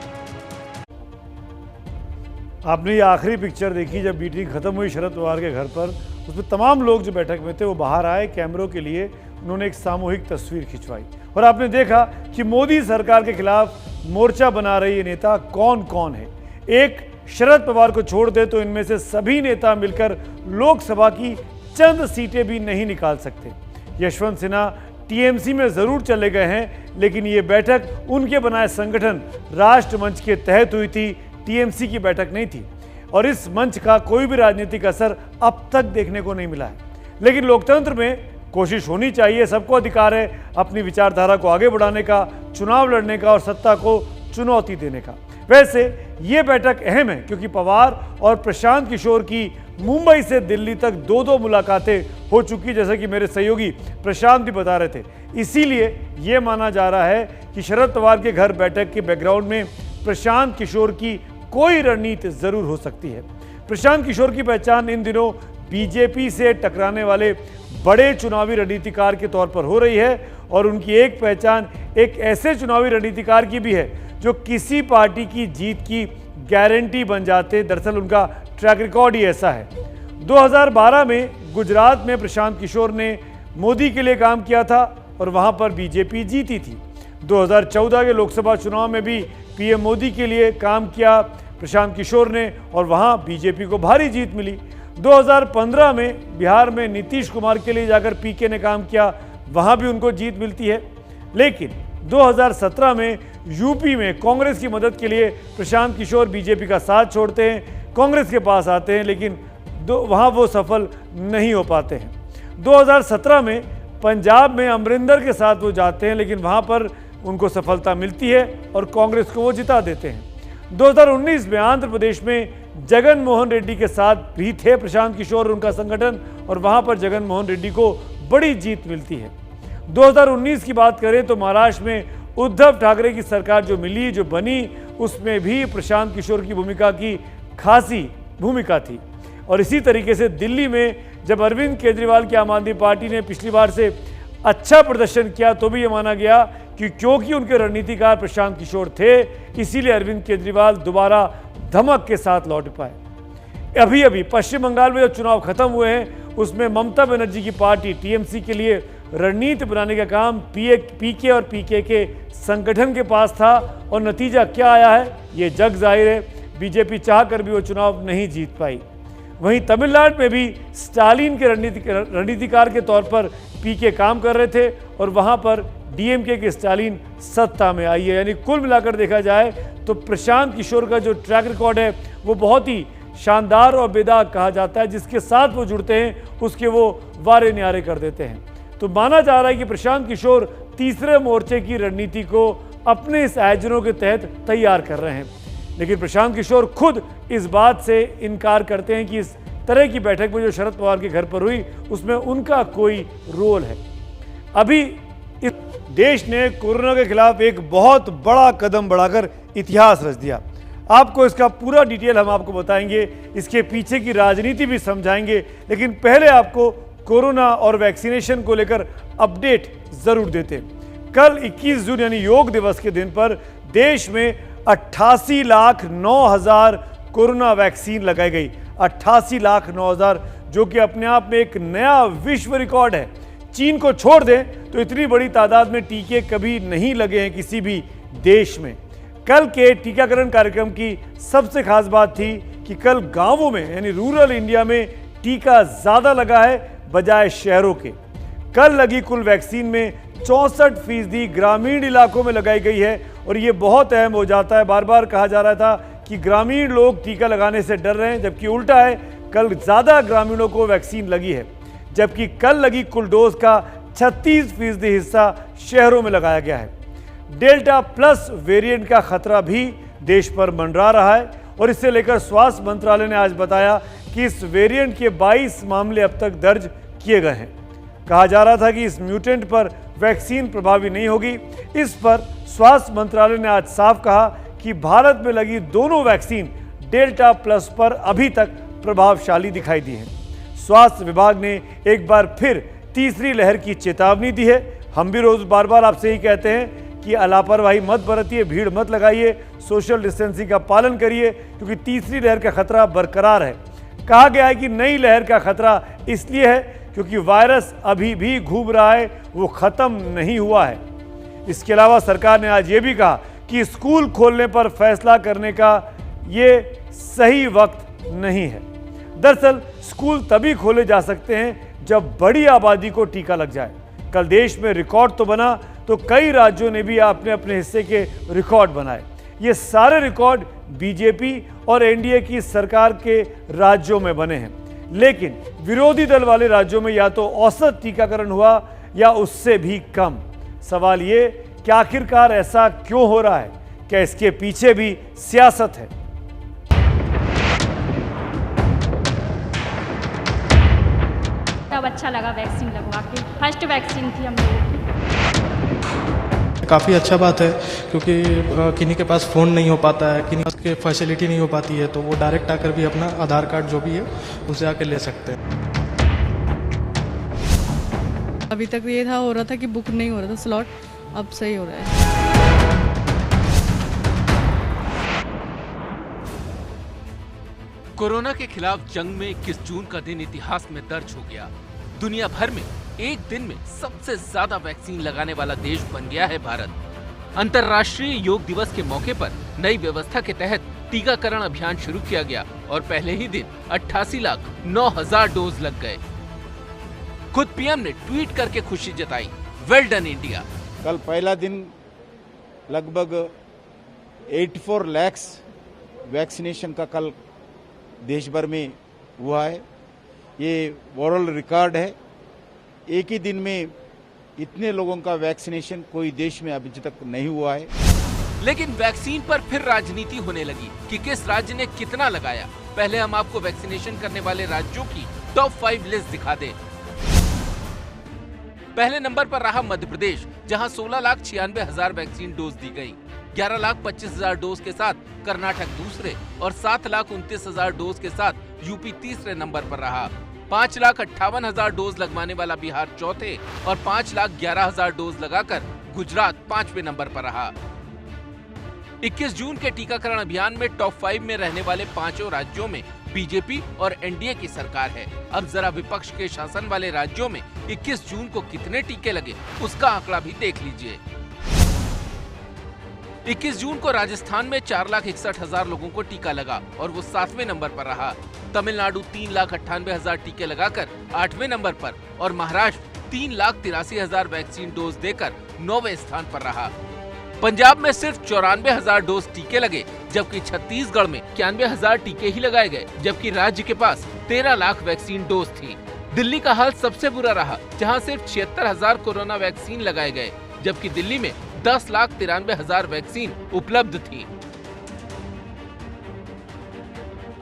आपने ये आखिरी पिक्चर देखी जब मीटिंग खत्म हुई शरद पवार के घर पर, उसमें तमाम लोग जो बैठक में थे वो बाहर आए, कैमरों के लिए उन्होंने एक सामूहिक तस्वीर खिंचवाई और आपने देखा कि मोदी सरकार के खिलाफ मोर्चा बना रही ये नेता कौन कौन है। एक शरद पवार को छोड़ दे तो इनमें से सभी नेता मिलकर लोकसभा की चंद सीटें भी नहीं निकाल सकते। यशवंत सिन्हा टीएमसी में जरूर चले गए हैं, लेकिन ये बैठक उनके बनाए संगठन राष्ट्रमंच के तहत हुई थी, टीएमसी की बैठक नहीं थी और इस मंच का कोई भी राजनीतिक असर अब तक देखने को नहीं मिला है। लेकिन लोकतंत्र में कोशिश होनी चाहिए, सबको अधिकार है अपनी विचारधारा को आगे बढ़ाने का, चुनाव लड़ने का और सत्ता को चुनौती देने का। वैसे ये बैठक अहम है क्योंकि पवार और प्रशांत किशोर की मुंबई से दिल्ली तक दो मुलाकातें हो चुकी, जैसे कि मेरे सहयोगी प्रशांत भी बता रहे थे। इसीलिए ये माना जा रहा है कि शरद पवार के घर बैठक के बैकग्राउंड में प्रशांत किशोर की कोई रणनीति जरूर हो सकती है। प्रशांत किशोर की पहचान इन दिनों बीजेपी से टकराने वाले बड़े चुनावी रणनीतिकार के तौर पर हो रही है और उनकी एक पहचान एक ऐसे चुनावी रणनीतिकार की भी है जो किसी पार्टी की जीत की गारंटी बन जाते। दरअसल उनका ट्रैक रिकॉर्ड ही ऐसा है। 2012 में गुजरात में प्रशांत किशोर ने मोदी के लिए काम किया था और वहां पर बीजेपी जीती थी। 2014 के लोकसभा चुनाव में भी पीएम मोदी के लिए काम किया प्रशांत किशोर ने और वहां बीजेपी को भारी जीत मिली। 2015 में बिहार में नीतीश कुमार के लिए जाकर पीके ने काम किया, वहां भी उनको जीत मिलती है। लेकिन 2017 में यूपी में कांग्रेस की मदद के लिए प्रशांत किशोर बीजेपी का साथ छोड़ते हैं, कांग्रेस के पास आते हैं, लेकिन वहां वो सफल नहीं हो पाते हैं। 2017 में पंजाब में अमरिंदर के साथ वो जाते हैं, लेकिन वहां पर उनको सफलता मिलती है और कांग्रेस को वो जिता देते हैं। 2019 में आंध्र प्रदेश में जगन मोहन रेड्डी के साथ भी थे प्रशांत किशोर और उनका संगठन और वहां पर जगन मोहन रेड्डी को बड़ी जीत मिलती है। 2019 की बात करें तो महाराष्ट्र में उद्धव ठाकरे की सरकार जो मिली, जो बनी, उसमें भी प्रशांत किशोर की भूमिका की खासी भूमिका थी। और इसी तरीके से दिल्ली में जब अरविंद केजरीवाल की आम आदमी पार्टी ने पिछली बार से अच्छा प्रदर्शन किया तो भी ये माना गया कि क्योंकि उनके रणनीतिकार प्रशांत किशोर थे, इसीलिए अरविंद केजरीवाल दोबारा धमक के साथ लौट पाए। अभी पश्चिम बंगाल में जब चुनाव खत्म हुए हैं, उसमें ममता बनर्जी की पार्टी टीएमसी के लिए रणनीति बनाने का काम पीके और पीके के संगठन के पास था और नतीजा क्या आया है ये जग जाहिर है। बीजेपी चाहकर भी वो चुनाव नहीं जीत पाई। वहीं तमिलनाडु में भी स्टालिन के रणनीतिकार के तौर पर पीके काम कर रहे थे और वहां पर डीएमके के स्टालिन सत्ता में आई है। यानी कुल मिलाकर देखा जाए तो प्रशांत किशोर का जो ट्रैक रिकॉर्ड है वो बहुत ही शानदार और बेदाग कहा जाता है। जिसके साथ वो जुड़ते हैं उसके वो वारे न्यारे कर देते हैं। तो माना जा रहा है कि प्रशांत किशोर तीसरे मोर्चे की रणनीति को अपने इस आयोजनों के तहत तैयार कर रहे हैं। लेकिन प्रशांत किशोर खुद इस बात से इनकार करते हैं कि इस तरह की बैठक में जो शरद पवार के घर पर हुई उसमें उनका कोई रोल है। अभी इस देश ने कोरोना के खिलाफ एक बहुत बड़ा कदम बढ़ाकर इतिहास रच दिया। आपको इसका पूरा डिटेल हम आपको बताएंगे, इसके पीछे की राजनीति भी समझाएंगे। लेकिन पहले आपको कोरोना और वैक्सीनेशन को लेकर अपडेट जरूर देते हैं। कल 21 जून यानी योग दिवस के दिन पर देश में 88,09,000 कोरोना वैक्सीन लगाई गई। 88,09,000 जो कि अपने आप में एक नया विश्व रिकॉर्ड है। चीन को छोड़ दें तो इतनी बड़ी तादाद में टीके कभी नहीं लगे हैं किसी भी देश में। कल के टीकाकरण कार्यक्रम की सबसे खास बात थी कि कल गांवों में यानी रूरल इंडिया में टीका ज्यादा लगा है बजाय शहरों के। कल लगी कुल वैक्सीन में 64% ग्रामीण इलाकों में लगाई गई है और ये बहुत अहम हो जाता है। बार बार कहा जा रहा था कि ग्रामीण लोग टीका लगाने से डर रहे हैं, जबकि उल्टा है, कल ज़्यादा ग्रामीणों को वैक्सीन लगी है। जबकि कल लगी कुल डोज का 36% हिस्सा शहरों में लगाया गया है। डेल्टा प्लस वेरिएंट का खतरा भी देश पर मंडरा रहा है और इससे लेकर स्वास्थ्य मंत्रालय ने आज बताया कि इस वेरिएंट के 22 मामले अब तक दर्ज किए गए हैं। कहा जा रहा था कि इस म्यूटेंट पर वैक्सीन प्रभावी नहीं होगी। इस पर स्वास्थ्य मंत्रालय ने आज साफ कहा कि भारत में लगी दोनों वैक्सीन डेल्टा प्लस पर अभी तक प्रभावशाली दिखाई दी है। स्वास्थ्य विभाग ने एक बार फिर तीसरी लहर की चेतावनी दी है। हम भी रोज बार बार आपसे ही कहते हैं कि लापरवाही मत बरतिए, भीड़ मत लगाइए, सोशल डिस्टेंसिंग का पालन करिए, क्योंकि तीसरी लहर का खतरा बरकरार है। कहा गया है कि नई लहर का खतरा इसलिए है क्योंकि वायरस अभी भी घूम रहा है, वो खत्म नहीं हुआ है। इसके अलावा सरकार ने आज ये भी कहा कि स्कूल खोलने पर फैसला करने का ये सही वक्त नहीं है। दरअसल स्कूल तभी खोले जा सकते हैं जब बड़ी आबादी को टीका लग जाए। कल देश में रिकॉर्ड तो बना, तो कई राज्यों ने भी अपने अपने हिस्से के रिकॉर्ड बनाए। ये सारे रिकॉर्ड बीजेपी और एनडीए की सरकार के राज्यों में बने हैं, लेकिन विरोधी दल वाले राज्यों में या तो औसत टीकाकरण हुआ या उससे भी कम। सवाल ये कि आखिरकार ऐसा क्यों हो रहा है? क्या इसके पीछे भी सियासत है? तब अच्छा लगा वैक्सीन लगवा के, फर्स्ट वैक्सीन थी हम लोगों की। काफ़ी अच्छा बात है, क्योंकि किन्हीं के पास फ़ोन नहीं हो पाता है, किन्हीं के फैसिलिटी नहीं हो पाती है, तो वो डायरेक्ट आकर भी अपना आधार कार्ड जो भी है उसे आकर ले सकते हैं। अभी तक ये हो रहा था कि बुक नहीं हो रहा था स्लॉट, अब सही हो रहा है। कोरोना के खिलाफ जंग में 21 जून का दिन इतिहास में दर्ज हो गया। दुनिया भर में एक दिन में सबसे ज्यादा वैक्सीन लगाने वाला देश बन गया है भारत। अंतर्राष्ट्रीय योग दिवस के मौके पर नई व्यवस्था के तहत टीकाकरण अभियान शुरू किया गया और पहले ही दिन 88,09,000 डोज लग गए। खुद पीएम ने ट्वीट करके खुशी जताई, वेल डन इंडिया। कल पहला दिन लगभग 84 लाख वैक्सीनेशन का कल देश भर में हुआ है। ये वर्ल्ड रिकॉर्ड है। एक ही दिन में इतने लोगों का वैक्सीनेशन कोई देश में अभी तक नहीं हुआ है। लेकिन वैक्सीन पर फिर राजनीति होने लगी कि किस राज्य ने कितना लगाया। पहले हम आपको वैक्सीनेशन करने वाले राज्यों की टॉप 5 लिस्ट दिखा दें। पहले नंबर पर रहा मध्य प्रदेश, जहां 16,96,000 वैक्सीन डोज दी गई। 11,25,000 डोज के साथ कर्नाटक दूसरे और 7,29,000 डोज के साथ यूपी तीसरे नंबर पर रहा। 5,58,000 डोज लगवाने वाला बिहार चौथे और 5,11,000 डोज लगाकर गुजरात 5वें नंबर पर रहा। 21 जून के टीकाकरण अभियान में टॉप 5 में रहने वाले 5 राज्यों में बीजेपी और एनडीए की सरकार है। अब जरा विपक्ष के शासन वाले राज्यों में 21 जून को कितने टीके लगे उसका आंकड़ा भी देख लीजिए। 21 जून को राजस्थान में 4,61,000 लोगों को टीका लगा और वो 7वें नंबर पर रहा। तमिलनाडु 3,98,000 टीके लगाकर 8वें नंबर पर और महाराष्ट्र 3,83,000 वैक्सीन डोज देकर 9वें स्थान पर रहा। पंजाब में सिर्फ 94,000 डोज टीके लगे, जबकि छत्तीसगढ़ में 91,000 टीके ही लगाए गए, जबकि राज्य के पास 13 लाख वैक्सीन डोज थी। दिल्ली का हाल सबसे बुरा रहा, जहां सिर्फ 76,000 कोरोना वैक्सीन लगाए गए, जबकि दिल्ली में 10,93,000 वैक्सीन उपलब्ध थी।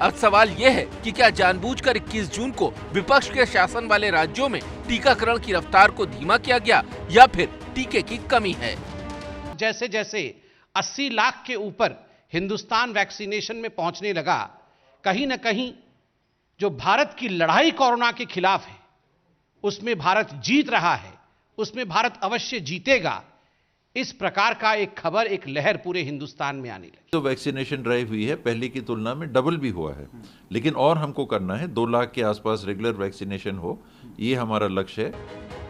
अब सवाल यह है कि क्या जानबूझकर 21 जून को विपक्ष के शासन वाले राज्यों में टीकाकरण की रफ्तार को धीमा किया गया या फिर टीके की कमी है? जैसे जैसे 80 लाख के ऊपर हिंदुस्तान वैक्सीनेशन में पहुंचने लगा, कहीं न कहीं जो भारत की लड़ाई कोरोना के खिलाफ है उसमें भारत जीत रहा है, उसमें भारत अवश्य जीतेगा, इस प्रकार का एक खबर, एक लहर पूरे हिंदुस्तान में आने लगी। जो वैक्सीनेशन ड्राइव हुई है पहले की तुलना में डबल भी हुआ है, लेकिन और हमको करना है 2 लाख के आसपास रेगुलर वैक्सीनेशन हो, ये हमारा लक्ष्य है।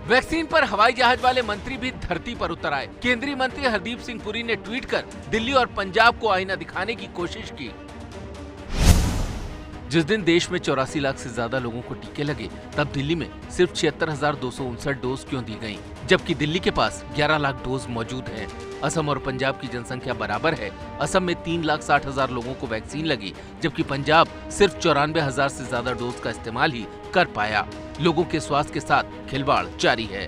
वैक्सीन पर हवाई जहाज वाले मंत्री भी धरती पर उतर आए। केंद्रीय मंत्री हरदीप सिंह पुरी ने ट्वीट कर दिल्ली और पंजाब को आईना दिखाने की कोशिश की। जिस दिन देश में 84 लाख से ज्यादा लोगों को टीके लगे, तब दिल्ली में सिर्फ 76,259 डोज क्यों दी गयी, जबकि दिल्ली के पास 11 लाख डोज मौजूद है। असम और पंजाब की जनसंख्या बराबर है। असम में 3,60,000 लोगों को वैक्सीन लगी, जबकि पंजाब सिर्फ 94,000 से ज्यादा डोज का इस्तेमाल ही कर पाया। लोगों के स्वास्थ्य के साथ खिलवाड़ जारी है।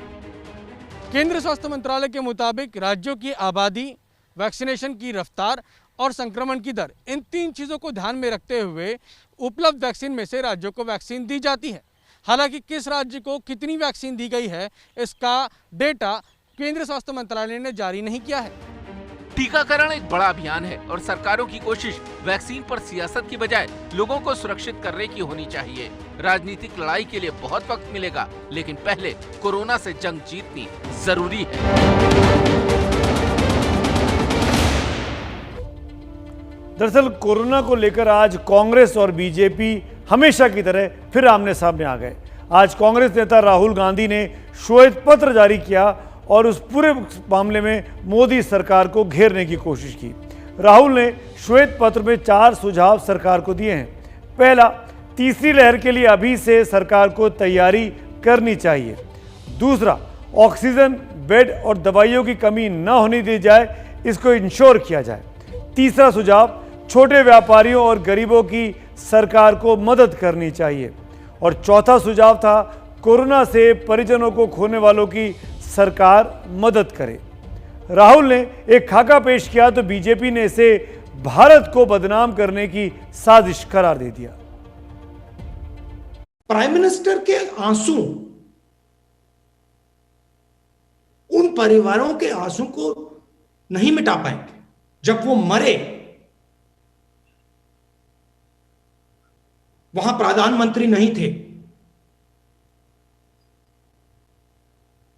केंद्रीय स्वास्थ्य मंत्रालय के मुताबिक राज्यों की आबादी, वैक्सीनेशन की रफ्तार और संक्रमण की दर, इन 3 चीजों को ध्यान में रखते हुए उपलब्ध वैक्सीन में से राज्यों को वैक्सीन दी जाती है। हालांकि किस राज्य को कितनी वैक्सीन दी गई है, इसका डेटा केंद्रीय स्वास्थ्य मंत्रालय ने जारी नहीं किया है। टीकाकरण एक बड़ा अभियान है और सरकारों की कोशिश वैक्सीन पर सियासत की बजाय लोगों को सुरक्षित करने की होनी चाहिए। राजनीतिक लड़ाई के लिए बहुत वक्त मिलेगा, लेकिन पहले कोरोना से जंग जीतनी जरूरी है। दरअसल कोरोना को लेकर आज कांग्रेस और बीजेपी हमेशा की तरह फिर आमने सामने आ गए। आज कांग्रेस नेता राहुल गांधी ने श्वेत पत्र जारी किया और उस पूरे मामले में मोदी सरकार को घेरने की कोशिश की। राहुल ने श्वेत पत्र में 4 सुझाव सरकार को दिए हैं। पहला, तीसरी लहर के लिए अभी से सरकार को तैयारी करनी चाहिए। दूसरा, ऑक्सीजन, बेड और दवाइयों की कमी न होने दी जाए, इसको इंश्योर किया जाए। तीसरा सुझाव, छोटे व्यापारियों और गरीबों की सरकार को मदद करनी चाहिए। और चौथा सुझाव था, कोरोना से परिजनों को खोने वालों की सरकार मदद करे। राहुल ने एक खाका पेश किया तो बीजेपी ने इसे भारत को बदनाम करने की साजिश करार दे दिया। प्राइम मिनिस्टर के आंसू उन परिवारों के आंसू को नहीं मिटा पाएंगे। जब वो मरे, वहां प्रधानमंत्री नहीं थे।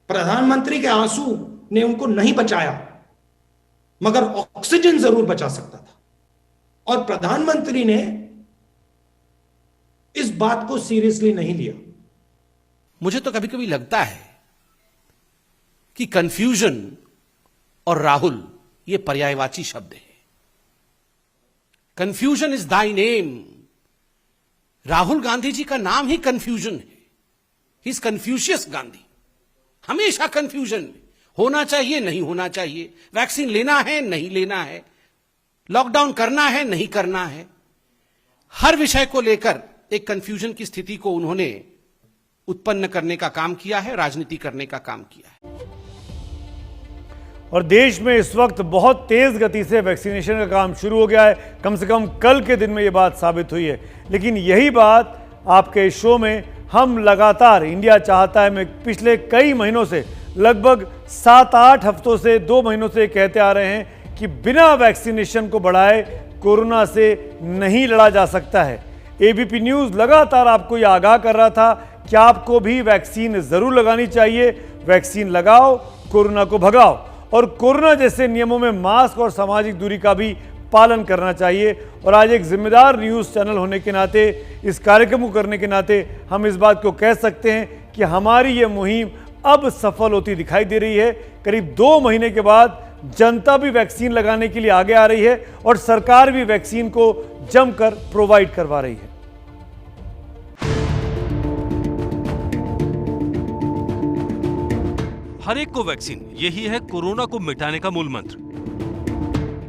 प्रधानमंत्री के आंसू ने उनको नहीं बचाया, मगर ऑक्सीजन जरूर बचा सकता था। और प्रधानमंत्री ने इस बात को सीरियसली नहीं लिया। मुझे तो कभी कभी लगता है कि कंफ्यूजन और राहुल ये पर्यायवाची शब्द है। Confusion is thy name. Rahul Gandhi ji का नाम ही कंफ्यूजन है। He is Confucius Gandhi. हमेशा कंफ्यूजन, होना चाहिए नहीं होना चाहिए, वैक्सीन लेना है नहीं लेना है, लॉकडाउन करना है नहीं करना है। हर विषय को लेकर एक कंफ्यूजन की स्थिति को उन्होंने उत्पन्न करने का काम किया है, राजनीति करने का काम किया है। और देश में इस वक्त बहुत तेज गति से वैक्सीनेशन का काम शुरू हो गया है। कम से कम कल के दिन में यह बात साबित हुई है। लेकिन यही बात आपके शो में हम लगातार इंडिया चाहता है में पिछले कई महीनों से, लगभग 7-8 हफ्तों से, 2 महीनों से कहते आ रहे हैं कि बिना वैक्सीनेशन को बढ़ाए कोरोना से नहीं लड़ा जा सकता है। एबीपी न्यूज़ लगातार आपको यह आगाह कर रहा था कि आपको भी वैक्सीन जरूर लगानी चाहिए। वैक्सीन लगाओ, कोरोना को भगाओ। और कोरोना जैसे नियमों में मास्क और सामाजिक दूरी का भी पालन करना चाहिए। और आज एक जिम्मेदार न्यूज़ चैनल होने के नाते, इस कार्यक्रम को करने के नाते, हम इस बात को कह सकते हैं कि हमारी ये मुहिम अब सफल होती दिखाई दे रही है। करीब 2 महीने के बाद जनता भी वैक्सीन लगाने के लिए आगे आ रही है और सरकार भी वैक्सीन को जमकर प्रोवाइड करवा रही है। हर एक को वैक्सीन, यही है कोरोना को मिटाने का मूल मंत्र।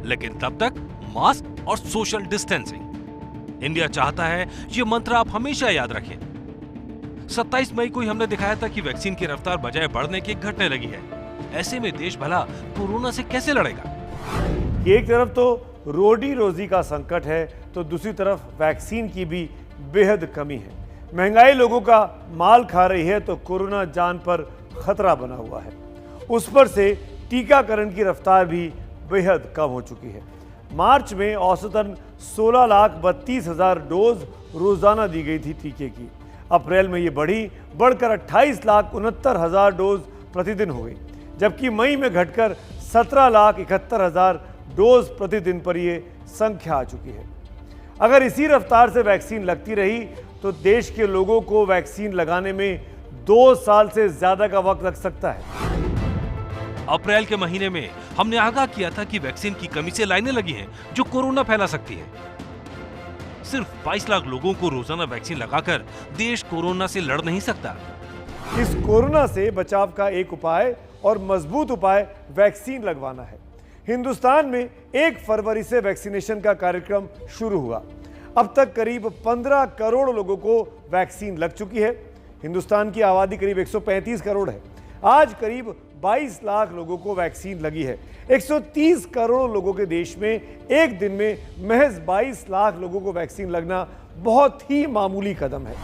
लेकिन तब तक मास्क और सोशल डिस्टेंसिंग। इंडिया चाहता है ये मंत्र आप हमेशा याद रखें। 27 मई को ही हमने दिखाया था कि वैक्सीन की रफ्तार बजाय बढ़ने की घटने लगी है। ऐसे में देश भला कोरोना से कैसे लड़ेगा? एक तरफ तो रोटी रोजी का संकट है, तो दूसरी तरफ वैक्सीन की भी बेहद कमी है। महंगाई लोगों का माल खा रही है, तो कोरोना जान पर खतरा बना हुआ है। उस पर से टीकाकरण की रफ्तार भी बेहद कम हो चुकी है। मार्च में औसतन 16,32,000 डोज रोजाना दी गई थी टीके की। अप्रैल में ये बढ़कर 28,69,000 डोज प्रतिदिन हो गई, जबकि मई में घटकर 17,71,000 डोज प्रतिदिन पर ये संख्या आ चुकी है। अगर इसी रफ्तार से वैक्सीन लगती रही तो देश के लोगों को वैक्सीन लगाने में 2 साल से ज्यादा का वक्त लग सकता है। अप्रैल के महीने में हमने आगाह किया था कि वैक्सीन की कमी से लाइनें लगी हैं जो कोरोना फैला सकती है। सिर्फ 22 लाख लोगों को रोजाना वैक्सीन लगाकर देश कोरोना से लड़ नहीं सकता। इस कोरोना से बचाव का एक उपाय और मजबूत उपाय वैक्सीन लगवाना है। हिंदुस्तान में 1 फरवरी से वैक्सीनेशन का कार्यक्रम शुरू हुआ। अब तक करीब 15 करोड़ लोगों को वैक्सीन लग चुकी है। हिंदुस्तान की आबादी करीब 135 करोड़ है। आज करीब 22 लाख लोगों को वैक्सीन लगी है। 130 करोड़ लोगों के देश में एक दिन में महज 22 लाख लोगों को वैक्सीन लगना बहुत ही मामूली कदम है।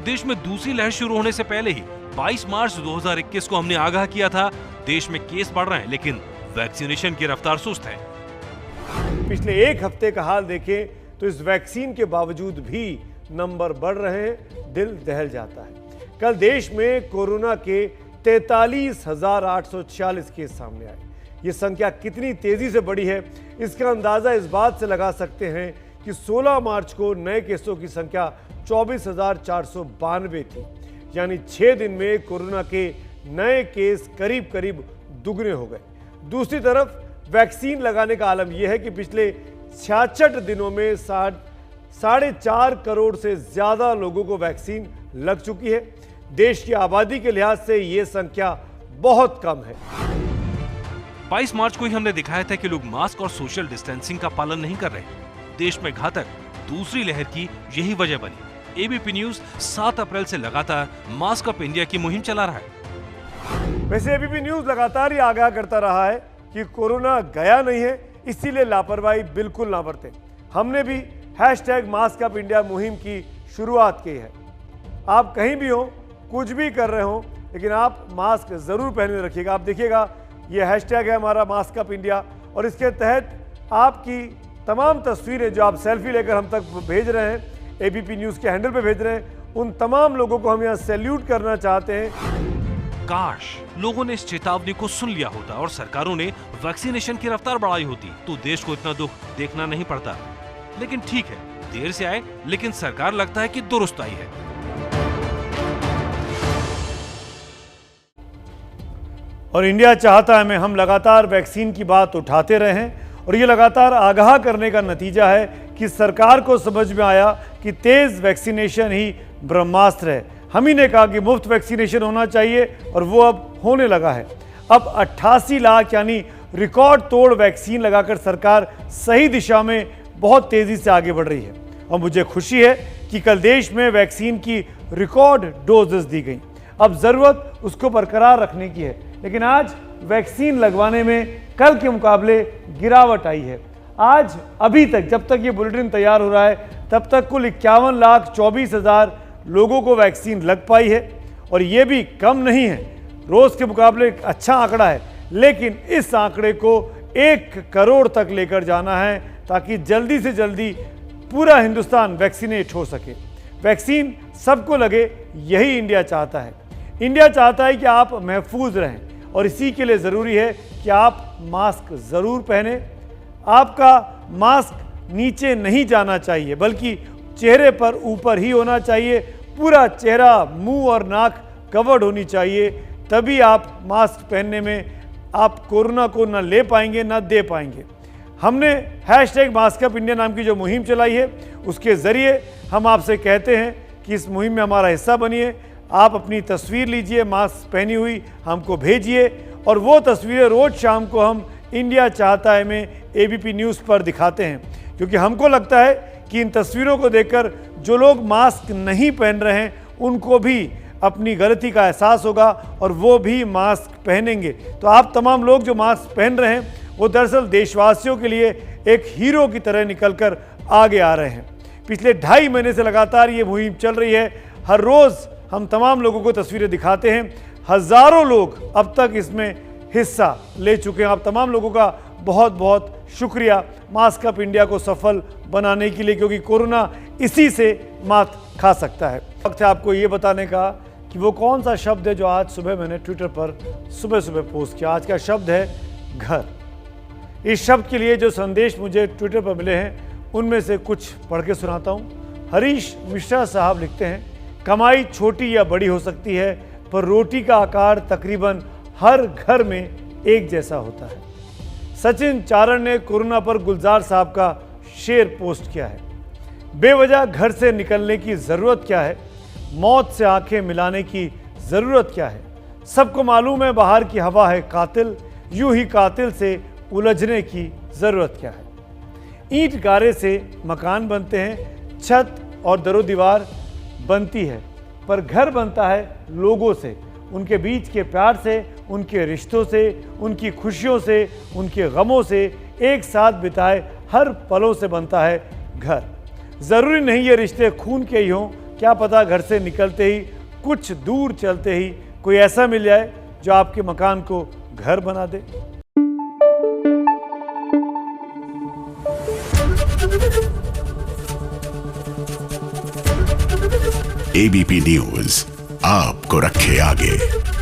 देश में दूसरी लहर शुरू होने से पहले ही 22 मार्च 2021 को हमने आगाह किया था, देश में केस बढ़ रहे हैं लेकिन वैक्सीनेशन की रफ्तार सुस्त है। पिछले 1 हफ्ते का हाल देखें तो इस वैक्सीन के बावजूद भी नंबर बढ़ रहे हैं, दिल दहल जाता है। कल देश में कोरोना के 43,846 केस सामने आए। ये संख्या कितनी तेजी से बढ़ी है, इसका अंदाजा इस बात से लगा सकते हैं कि 16 मार्च को नए केसों की संख्या 24,492 थी। यानी 6 दिन में कोरोना के नए केस करीब करीब दुगने हो गए। दूसरी तरफ वैक्सीन लगाने का आलम यह है कि पिछले 66 दिनों में 4.5 करोड़ से ज्यादा लोगों को वैक्सीन लग चुकी है। देश की आबादी के लिहाज से यह संख्या बहुत कम है। 22 मार्च को ही हमने दिखाया था कि लोग मास्क और सोशल डिस्टेंसिंग का पालन नहीं कर रहे। देश में घातक दूसरी लहर की यही वजह बनी। एबीपी न्यूज 7 अप्रैल से लगातार मास्क अप इंडिया की मुहिम चला रहा है। वैसे एबीपी न्यूज लगातार ही आगाह करता रहा है कि कोरोना गया नहीं है, इसीलिए लापरवाही बिल्कुल ना बरतें। हमने भी #मास्क अप इंडिया मुहिम की शुरुआत की है। आप कहीं भी हो, कुछ भी कर रहे हो, लेकिन आप मास्क जरूर पहने रखिएगा। आप देखिएगा ये हैशटैग है हमारा मास्क अप इंडिया, और इसके तहत आपकी तमाम तस्वीरें जो आप सेल्फी लेकर हम तक भेज रहे हैं, एबीपी न्यूज के हैंडल पे भेज रहे हैं, उन तमाम लोगों को हम यहाँ सैल्यूट करना चाहते हैं। काश लोगों ने इस चेतावनी को सुन लिया होता और सरकारों ने वैक्सीनेशन की रफ्तार बढ़ाई होती तो देश को इतना दुख देखना नहीं पड़ता। लेकिन ठीक है, देर से आए, लेकिन सरकार लगता है कि दुरुस्त आई है। और इंडिया चाहता है में हम लगातार वैक्सीन की बात उठाते रहे हैं, और ये लगातार आगाह करने का नतीजा है कि सरकार को समझ में आया कि तेज वैक्सीनेशन ही ब्रह्मास्त्र है। हम ही ने कहा कि मुफ्त वैक्सीनेशन होना चाहिए, और वो अब होने लगा है। अब 88 लाख यानी रिकॉर्ड तोड़ वैक्सीन लगाकर सरकार सही दिशा में बहुत तेजी से आगे बढ़ रही है। और मुझे खुशी है कि कल देश में वैक्सीन की रिकॉर्ड डोजेस दी गई। अब जरूरत उसको बरकरार रखने की है, लेकिन आज वैक्सीन लगवाने में कल के मुकाबले गिरावट आई है। आज अभी तक जब तक ये बुलेटिन तैयार हो रहा है तब तक कुल 51,24,000 लोगों को वैक्सीन लग पाई है, और ये भी कम नहीं है, रोज के मुकाबले एक अच्छा आंकड़ा है। लेकिन इस आंकड़े को 1 करोड़ तक लेकर जाना है ताकि जल्दी से जल्दी पूरा हिंदुस्तान वैक्सीनेट हो सके। वैक्सीन सबको लगे, यही इंडिया चाहता है। इंडिया चाहता है कि आप महफूज रहें, और इसी के लिए ज़रूरी है कि आप मास्क ज़रूर पहने। आपका मास्क नीचे नहीं जाना चाहिए, बल्कि चेहरे पर ऊपर ही होना चाहिए। पूरा चेहरा, मुंह और नाक कवर्ड होनी चाहिए, तभी आप मास्क पहनने में आप कोरोना को न ले पाएंगे न दे पाएंगे। हमने #मास्क अप इंडिया नाम की जो मुहिम चलाई है, उसके ज़रिए हम आपसे कहते हैं कि इस मुहिम में हमारा हिस्सा बनिए। आप अपनी तस्वीर लीजिए मास्क पहनी हुई, हमको भेजिए, और वो तस्वीरें रोज़ शाम को हम इंडिया चाहता है में एबीपी न्यूज़ पर दिखाते हैं, क्योंकि हमको लगता है कि इन तस्वीरों को देखकर जो लोग मास्क नहीं पहन रहे हैं उनको भी अपनी गलती का एहसास होगा, और वो भी मास्क पहनेंगे। तो आप तमाम लोग जो मास्क पहन रहे हैं वो दरअसल देशवासियों के लिए एक हीरो की तरह निकलकर आगे आ रहे हैं। पिछले 2.5 महीने से लगातार ये मुहिम चल रही है। हर रोज़ हम तमाम लोगों को तस्वीरें दिखाते हैं। हज़ारों लोग अब तक इसमें हिस्सा ले चुके हैं। आप तमाम लोगों का बहुत बहुत शुक्रिया मास्क अप इंडिया को सफल बनाने के लिए, क्योंकि कोरोना इसी से मात खा सकता है। वक्त है आपको ये बताने का कि वो कौन सा शब्द है जो आज सुबह मैंने ट्विटर पर सुबह पोस्ट किया। आज का शब्द है घर। इस शब्द के लिए जो संदेश मुझे ट्विटर पर मिले हैं उनमें से कुछ पढ़ के सुनाता हूँ। हरीश मिश्रा साहब लिखते हैं, कमाई छोटी या बड़ी हो सकती है, पर रोटी का आकार तकरीबन हर घर में एक जैसा होता है। सचिन चारण ने कोरोना पर गुलजार साहब का शेर पोस्ट किया है। बेवजह घर से निकलने की ज़रूरत क्या है? मौत से आंखें मिलाने की ज़रूरत क्या है? सबको मालूम है बाहर की हवा है कातिल, यूं ही कातिल से उलझने की ज़रूरत क्या है? ईंट गारे से मकान बनते हैं, छत और दरो दीवार बनती है, पर घर बनता है लोगों से, उनके बीच के प्यार से, उनके रिश्तों से, उनकी खुशियों से, उनके गमों से, एक साथ बिताए हर पलों से बनता है घर। ज़रूरी नहीं ये रिश्ते खून के ही हों, क्या पता घर से निकलते ही, कुछ दूर चलते ही कोई ऐसा मिल जाए जो आपके मकान को घर बना दे। एबीपी न्यूज़ आपको रखे आगे।